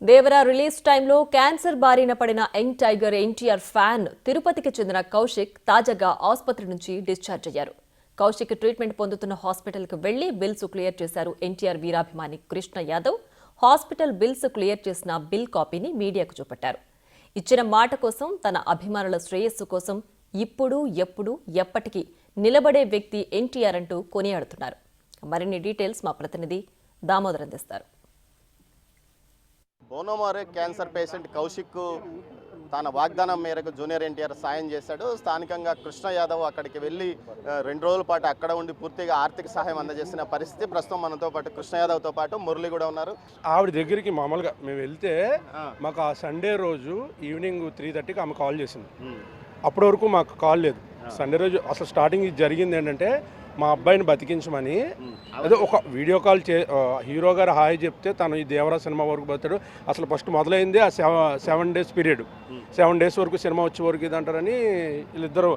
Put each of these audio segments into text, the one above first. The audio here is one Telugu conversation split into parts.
దేవరా రిలీజ్ టైంలో క్యాన్సర్ బారిన పడిన యంగ్ టైగర్ ఎన్టీఆర్ ఫ్యాన్ తిరుపతికి చెందిన కౌశిక్ తాజాగా ఆసుపత్రి నుంచి డిశ్చార్జ్ అయ్యారు. కౌశిక్ ట్రీట్మెంట్ పొందుతున్న హాస్పిటల్కు వెళ్లి బిల్స్ క్లియర్ చేశారు ఎన్టీఆర్ వీరాభిమాని Krishna Yadav. Hospital bills clear చేసిన బిల్ కాపీని మీడియాకు చూపెట్టారు. ఇచ్చిన మాట కోసం, తన అభిమానుల శ్రేయస్సు కోసం ఇప్పుడు, ఎప్పుడు, ఎప్పటికీ నిలబడే వ్యక్తి ఎన్టీఆర్ అంటూ కొనియాడుతున్నారు. మరిన్ని డీటెయిల్స్ మా ప్రతినిధి దామోదర్ అందిస్తారు. బోనోమారే క్యాన్సర్ పేషెంట్ కౌశిక్ తన వాగ్దానం మేరకు జూనియర్ ఎన్టీఆర్ సాయం చేశాడు. స్థానికంగా కృష్ణ యాదవ్ అక్కడికి వెళ్ళి 2 రోజుల పాటు అక్కడ ఉండి పూర్తిగా ఆర్థిక సహాయం అందజేసిన పరిస్థితి. ప్రస్తుతం మనతో పాటు కృష్ణ యాదవ్తో పాటు మురళి కూడా ఉన్నారు. ఆవిడ దగ్గరికి మామూలుగా మేము వెళ్తే మాకు ఆ సండే రోజు ఈవినింగ్ 3:30కి ఆమె కాల్ చేసింది. అప్పటి వరకు మాకు కాల్ లేదు. సండే రోజు అసలు స్టార్టింగ్ జరిగింది ఏంటంటే మా అబ్బాయిని బతికించమని అదే ఒక వీడియో కాల్ హీరో గారు హాయ్ చెప్తే తను ఈ దేవరా సినిమా వరకు బతాడు. అసలు ఫస్ట్ మొదలైంది ఆ 7 days పీరియడ్. 7 days వరకు సినిమా వచ్చే వరకు ఇది అంటారని వీళ్ళిద్దరు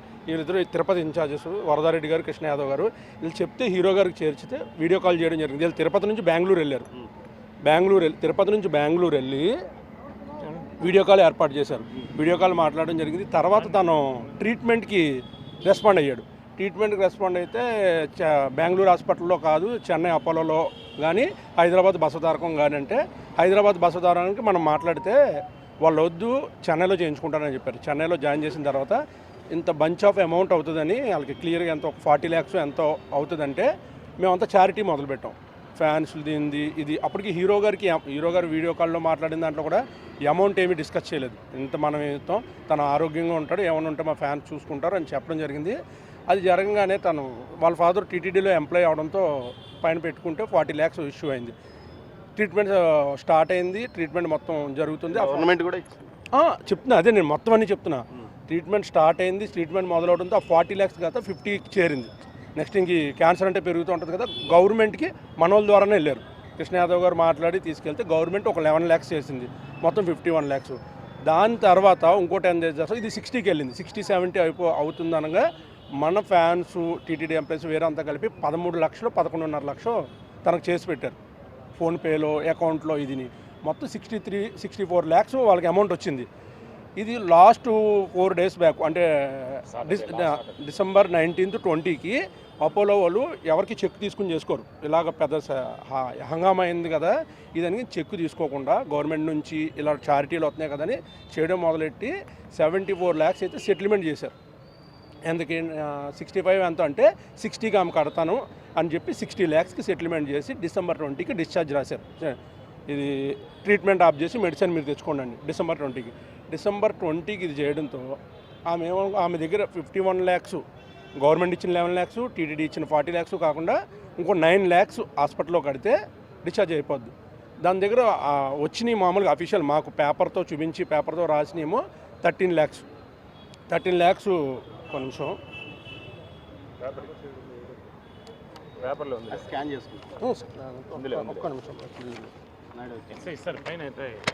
తిరుపతి ఇన్ఛార్జెస్ వరదారెడ్డి గారు, కృష్ణ యాదవ్ గారు వీళ్ళు చెప్తే హీరో గారికి చేర్చితే వీడియో కాల్ చేయడం జరిగింది. వీళ్ళు తిరుపతి నుంచి బెంగళూరు వెళ్ళారు. తిరుపతి నుంచి బెంగళూరు వెళ్ళి వీడియో కాల్ ఏర్పాటు చేశారు. వీడియో కాల్ మాట్లాడడం జరిగింది. తర్వాత తను ట్రీట్మెంట్కి రెస్పాండ్ అయ్యాడు. ట్రీట్మెంట్కి రెస్పాండ్ అయితే బెంగళూరు హాస్పిటల్లో కాదు, చెన్నై అపోలోలో కానీ, హైదరాబాద్ బసవతారకం కానీ అంటే హైదరాబాద్ బసవతారకానికి మనం మాట్లాడితే వాళ్ళు వద్దు, చెన్నైలో చేయించుకుంటారని చెప్పారు. చెన్నైలో జాయిన్ చేసిన తర్వాత ఇంత బంచ్ ఆఫ్ అమౌంట్ అవుతుందని వాళ్ళకి క్లియర్గా ఎంతో 40 lakhs ఎంతో అవుతుందంటే మేమంతా చారిటీ మొదలుపెట్టాం. ఫ్యాన్స్ దీనిది ఇది. అప్పటికి హీరో గారు వీడియో కాల్లో మాట్లాడిన దాంట్లో కూడా ఈ అమౌంట్ ఏమీ డిస్కస్ చేయలేదు. ఇంత మనం ఇస్తాం, తను ఆరోగ్యంగా ఉంటాడు, ఏమైనా ఉంటే మా ఫ్యాన్స్ చూసుకుంటారు అని చెప్పడం జరిగింది. అది జరగగానే తను వాళ్ళ ఫాదర్ టీటీడీలో ఎంప్లాయ్ అవడంతో పైన పెట్టుకుంటే 40 lakhs ఇష్యూ అయింది. ట్రీట్మెంట్ స్టార్ట్ అయింది. ట్రీట్మెంట్ మొత్తం జరుగుతుంది. గవర్నమెంట్ కూడా చెప్తున్నా, అదే నేను మొత్తం అన్నీ చెప్తున్నా. ట్రీట్మెంట్ స్టార్ట్ అయింది. ట్రీట్మెంట్ మొదలవడంతో ఆ 40 lakhs కాక 50కి చేరింది. నెక్స్ట్ ఇంక క్యాన్సర్ అంటే పెరుగుతూ ఉంటుంది కదా, గవర్నమెంట్కి మనోళ్ళ ద్వారానే వెళ్ళారు. కృష్ణ యాదవ్ గారు మాట్లాడి తీసుకెళ్తే గవర్నమెంట్ ఒక 11 lakhs చేసింది. మొత్తం 51 lakhs. దాని తర్వాత ఇంకో 10 days చేస్తే ఇది 60కి వెళ్ళింది. 60-70 అవుతుంది అనగా మన ఫ్యాన్స్, టీటీడీ ఎంప్లాయీస్ వేరే అంతా కలిపి 13 లక్షలు 11.5 లక్షలు తనకు చేసి పెట్టారు. ఫోన్పేలో, అకౌంట్లో. ఇది మొత్తం 64 lakhs వాళ్ళకి అమౌంట్ వచ్చింది. ఇది లాస్ట్ 4 days బ్యాక్ అంటే December 19th 20కి అపోలో వాళ్ళు ఎవరికి చెక్ తీసుకుని చేసుకోరు. ఇలాగ పెద్ద హంగామా అయింది కదా, ఇదని చెక్ తీసుకోకుండా గవర్నమెంట్ నుంచి ఇలా చారిటీలు వస్తున్నాయి కదని చేయడం మొదలెట్టి 74 lakhs అయితే సెటిల్మెంట్ చేశారు. ఎందుకు 65 ఎంత అంటే 60కి ఆమె కడతాను అని చెప్పి 60 lakhsకి సెటిల్మెంట్ చేసి December 20కి డిశ్చార్జ్ రాశారు. ఇది ట్రీట్మెంట్ ఆఫ్ చేసి మెడిసిన్ మీరు తెచ్చుకోండి December 20కి ఇది చేయడంతో ఆమె దగ్గర 51 lakhs గవర్నమెంట్ ఇచ్చిన 11 lakhs, టీటీడీ ఇచ్చిన 40 lakhs కాకుండా ఇంకో 9 lakhs హాస్పిటల్లో కడితే డిశ్చార్జ్ అయిపోద్ది. దాని దగ్గర వచ్చినాయి మామూలుగా అఫీషియల్ మాకు పేపర్తో రాసినేమో 13 lakhs. 13 lakhs కొంచెం స్కాన్ చేసుకుంటాం.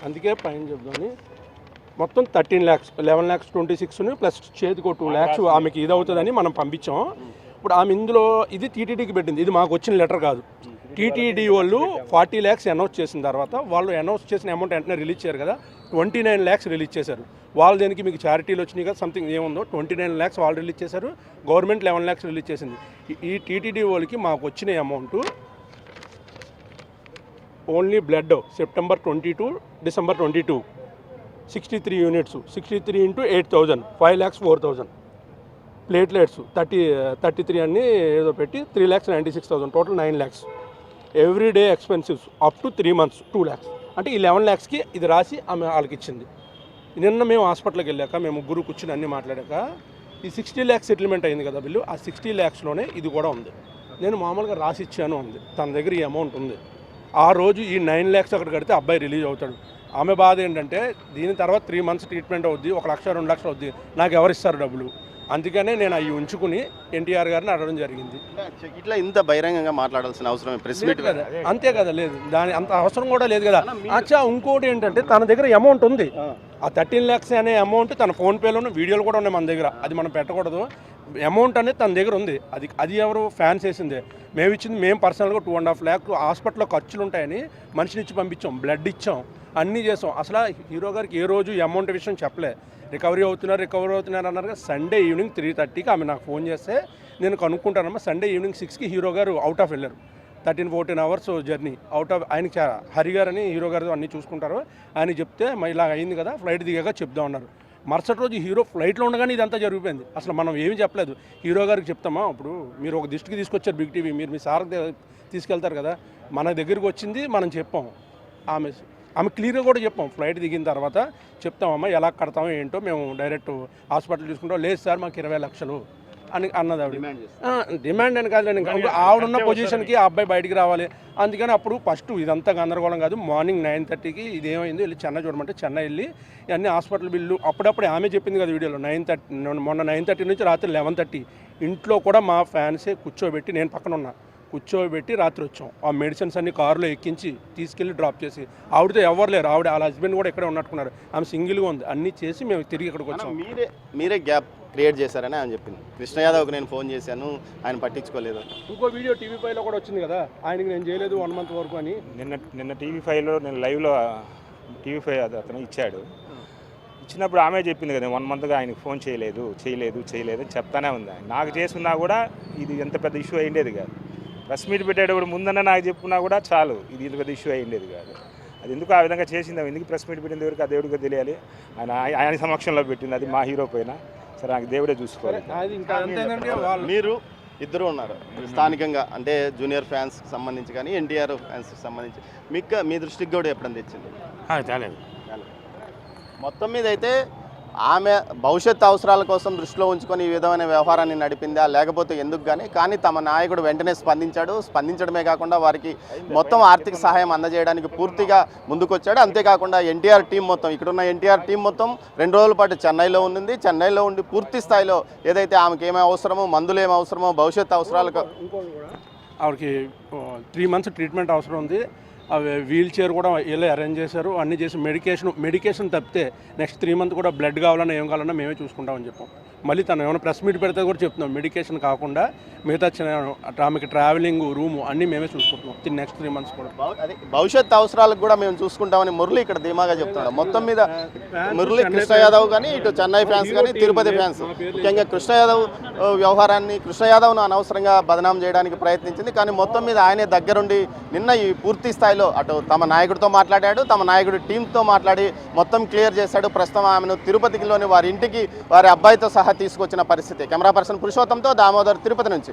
అందుకే పైన చెప్దామని మొత్తం 13 lakhs, 11 lakhs 26 ప్లస్ చేతికో 2 lakhs ఆమెకి ఇది అవుతుందని మనం పంపించాం. ఇప్పుడు ఆమె ఇందులో ఇది టీటీడీకి పెట్టింది. ఇది మాకు వచ్చిన లెటర్ కాదు. టీటీడీ వాళ్ళు 40 lakhs అనౌన్స్ చేసిన తర్వాత వాళ్ళు అనౌన్స్ చేసిన అమౌంట్ వెంటనే రిలీజ్ చేయరు కదా, 29 lakhs రిలీజ్ చేశారు. వాళ్ళు దేనికి మీకు చారిటీలు వచ్చినాయి కదా సంథింగ్ ఏముందో 29 lakhs వాళ్ళు రిలీజ్ చేశారు. గవర్నమెంట్ 11 lakhs రిలీజ్ చేసింది. ఈ టీటీడీ వాళ్ళకి మాకు వచ్చిన amount only blood September 22 December 22 63 units, 63 into 8,000 5,04,000. Platelets 33 అన్నీ ఏదో పెట్టి 3,96,000 total 9 lakhs. Everyday ఎక్స్పెన్సివ్స్ up to 3 months 2 lakhs. అంటే ఈ 11 lakhsకి ఇది రాసి ఆమె వాళ్ళకి ఇచ్చింది. నిన్న మేము హాస్పిటల్కి వెళ్ళాక మేము ముగ్గురు కూర్చుని అన్నీ మాట్లాడాక ఈ 60 lakhs సెటిల్మెంట్ అయింది కదా బిల్లు, ఆ 60 lakhsలోనే ఇది కూడా ఉంది. నేను మామూలుగా రాసి ఇచ్చాను ఉంది. తన దగ్గర ఈ అమౌంట్ ఉంది. ఆ రోజు ఈ 9 lakhs అక్కడ కడితే అబ్బాయి రిలీజ్ అవుతాడు. ఆమె బాధ ఏంటంటే దీని తర్వాత 3 months ట్రీట్మెంట్ అవుద్ది, 1 లక్ష 2 లక్షలు అవుద్ది, నాకు ఎవరిస్తారు డబ్బులు? అందుకనే నేను అవి ఉంచుకుని ఎన్టీఆర్ గారిని అడగడం జరిగింది. ఇట్లా ఇంత బహిరంగంగా మాట్లాడాల్సిన అవసరం ప్రెస్ మీట్ కదా, అంతే కదా, లేదు దాని అంత అవసరం కూడా లేదు కదా. అచ్చా ఇంకోటి ఏంటంటే తన దగ్గర అమౌంట్ ఉంది. ఆ 13 lakhs అనే అమౌంట్ తన ఫోన్పేలోనూ వీడియోలు కూడా ఉన్నాయి మన దగ్గర. అది మనం పెట్టకూడదు. అమౌంట్ అనేది తన దగ్గర ఉంది. అది ఎవరు ఫ్యాన్స్ వేసిందే. మేము ఇచ్చింది మేము పర్సనల్గా 2.5 lakh హాస్పిటల్లో ఖర్చులు ఉంటాయని మనిషిని ఇచ్చి పంపించాం, బ్లడ్ ఇచ్చాం, అన్నీ చేసాం. అసలు హీరో గారికి ఏ రోజు ఈ అమౌంట్ విషయం చెప్పలే. రికవరీ అవుతున్నారు అన్నారు. సండే ఈవినింగ్ 3:30కి ఆమె నాకు ఫోన్ చేస్తే నేను కనుక్కుంటానమ్మా. సండే ఈవినింగ్ 6కి హీరో గారు అవుట్ ఆఫ్ వెళ్ళారు. 13-14 hours జర్నీ అవుట్ ఆఫ్. ఆయనకి హరి గారు అని హీరో గారు అన్నీ చూసుకుంటారు. ఆయన చెప్తే ఇలా అయింది కదా, ఫ్లైట్ దిగాక చెప్దాం అన్నారు. మరుసటి రోజు హీరో ఫ్లైట్లో ఉండగానే ఇదంతా జరిగిపోయింది. అసలు మనం ఏమీ చెప్పలేదు. హీరో గారికి చెప్తామా, ఇప్పుడు మీరు ఒక దృష్టికి తీసుకొచ్చారు బిగ్ టీవీ, మీరు మీ సార్ తీసుకెళ్తారు కదా, మన దగ్గరికి వచ్చింది మనం చెప్పాం. ఆమె క్లియర్గా కూడా చెప్పాం. ఫ్లైట్ దిగిన తర్వాత చెప్తామమ్మా ఎలా కడతామో ఏంటో, మేము డైరెక్ట్ హాస్పిటల్ చూసుకుంటాం. లేదు సార్ మాకు 20 లక్షలు అని అన్నది ఆవిడ. డిమాండ్ అని కాదు, ఆవిడున్న పొజిషన్కి ఆ అబ్బాయి బయటికి రావాలి. అందుకని అప్పుడు ఫస్ట్ ఇదంతా గందరగోళం కాదు. మార్నింగ్ 9:30కి ఇదేమైంది, వెళ్ళి చెన్నై చూడమంటే చెన్నై వెళ్ళి అన్ని హాస్పిటల్ బిల్లు అప్పుడప్పుడే ఆమె చెప్పింది కదా వీడియోలో. 9:30 మొన్న 9:30 నుంచి రాత్రి 11:30 ఇంట్లో కూడా మా ఫ్యాన్సే కూర్చోబెట్టి, నేను పక్కన ఉన్నా, కూర్చోబెట్టి రాత్రి వచ్చాం. ఆ మెడిసిన్స్ అన్ని కారులో ఎక్కించి తీసుకెళ్ళి డ్రాప్ చేసి, ఆవిడతో ఎవరు లేరు, ఆవిడ వాళ్ళ హస్బెండ్ కూడా ఇక్కడే ఉన్నట్టుకున్నారు, ఆమె సింగిల్గా ఉంది. అన్నీ చేసి మేము తిరిగి ఇక్కడికి వచ్చాం. మీరే గ్యాప్ క్రియేట్ చేశారని ఆయన చెప్పింది. కృష్ణ యాదవ్కి నేను ఫోన్ చేశాను, ఆయన పట్టించుకోలేదు. ఇంకో వీడియో TV5లో కూడా వచ్చింది కదా, ఆయనకి నేను చేయలేదు 1 month వరకు అని. నిన్న TV5లో నేను లైవ్లో TV5 అతను ఇచ్చాడు. ఇచ్చినప్పుడు ఆమె చెప్పింది కదా 1 monthగా ఆయనకు ఫోన్ చేయలేదు అని చెప్తానే ఉంది. నాకు చేసుకున్నా కూడా ఇది ఎంత పెద్ద ఇష్యూ అయ్యేది కాదు. ప్రెస్ మీట్ పెట్టేటప్పుడు ముందన్న నాకు చెప్పుకున్నా కూడా చాలు, ఇది ఇంత పెద్ద ఇష్యూ అయ్యేది కాదు. అది ఎందుకు ఆ విధంగా చేసింది, ఎందుకు ప్రెస్ మీట్ పెట్టిన దేవుడికి ఆ దేవుడికి తెలియాలి. ఆయన సమక్షంలో పెట్టింది, అది మా హీరో పైన. సరే నాకు దేవుడే చూసుకోవాలి. మీరు ఇద్దరు ఉన్నారు స్థానికంగా, అంటే జూనియర్ ఫ్యాన్స్కి సంబంధించి కానీ ఎన్టీఆర్ ఫ్యాన్స్కి సంబంధించి మీ దృష్టికి కూడా ఎప్పుడైనా తెచ్చింది? చాలేదు. మొత్తం మీద అయితే ఆమె భవిష్యత్ అవసరాల కోసం దృష్టిలో ఉంచుకొని ఈ విధమైన వ్యవహారాన్ని నడిపిందా, లేకపోతే ఎందుకు కానీ తమ నాయకుడు వెంటనే స్పందించడమే కాకుండా వారికి మొత్తం ఆర్థిక సహాయం అందజేయడానికి పూర్తిగా ముందుకొచ్చాడు. అంతేకాకుండా ఎన్టీఆర్ టీం మొత్తం, ఇక్కడున్న ఎన్టీఆర్ టీం మొత్తం 2 రోజుల పాటు చెన్నైలో ఉంది. చెన్నైలో ఉండి పూర్తి స్థాయిలో ఏదైతే ఆమెకి ఏమేమి అవసరమో, మందులు ఏమి అవసరమో, భవిష్యత్ అవసరాలకు ఆవిడకి 3 months ట్రీట్మెంట్ అవసరం ఉంది. అవి వీల్ చైర్ కూడా వెళ్ళి అరేంజ్ చేశారు, అన్నీ చేసి మెడికేషన్ తప్పితే నెక్స్ట్ 3 months కూడా బ్లడ్ కావాలన్నా ఏం కావాలన్నా మేమే చూసుకుంటామని చెప్పాం. మళ్ళీ తను ఏమైనా ప్రెస్ మీట్ పెడితే కూడా చెప్తున్నాం, మెడికేషన్ కాకుండా మిగతా ఆమెకి ట్రావెలింగ్, రూము అన్నీ మేమే చూసుకుంటున్నాం నెక్స్ట్ 3 months కూడా. అదే భవిష్యత్ అవసరాలకు కూడా మేము చూసుకుంటామని మురళి ఇక్కడ ధీమాగా చెప్తున్నాడు. మొత్తం మీద మురళి కృష్ణ యాదవ్ కానీ, ఇటు చెన్నై ఫ్యాన్స్ కానీ, తిరుపతి ఫ్యాన్స్, ముఖ్యంగా కృష్ణ యాదవ్ వ్యవహారాన్ని, కృష్ణ యాదవ్ను అనవసరంగా బదనాం చేయడానికి ప్రయత్నించింది. కానీ మొత్తం మీద ఆయనే దగ్గరుండి నిన్న ఈ పూర్తి స్థాయిలో అటు తమ నాయకుడితో మాట్లాడాడు, తమ నాయకుడి టీంతో మాట్లాడి మొత్తం క్లియర్ చేశాడు. ప్రస్తుతం ఆమెను తిరుపతిలోని వారి ఇంటికి వారి అబ్బాయితో సహా తీసుకొచ్చిన పరిస్థితి. కెమెరా పర్సన్ పురుషోత్తంతో దామోదర్, తిరుపతి నుంచి.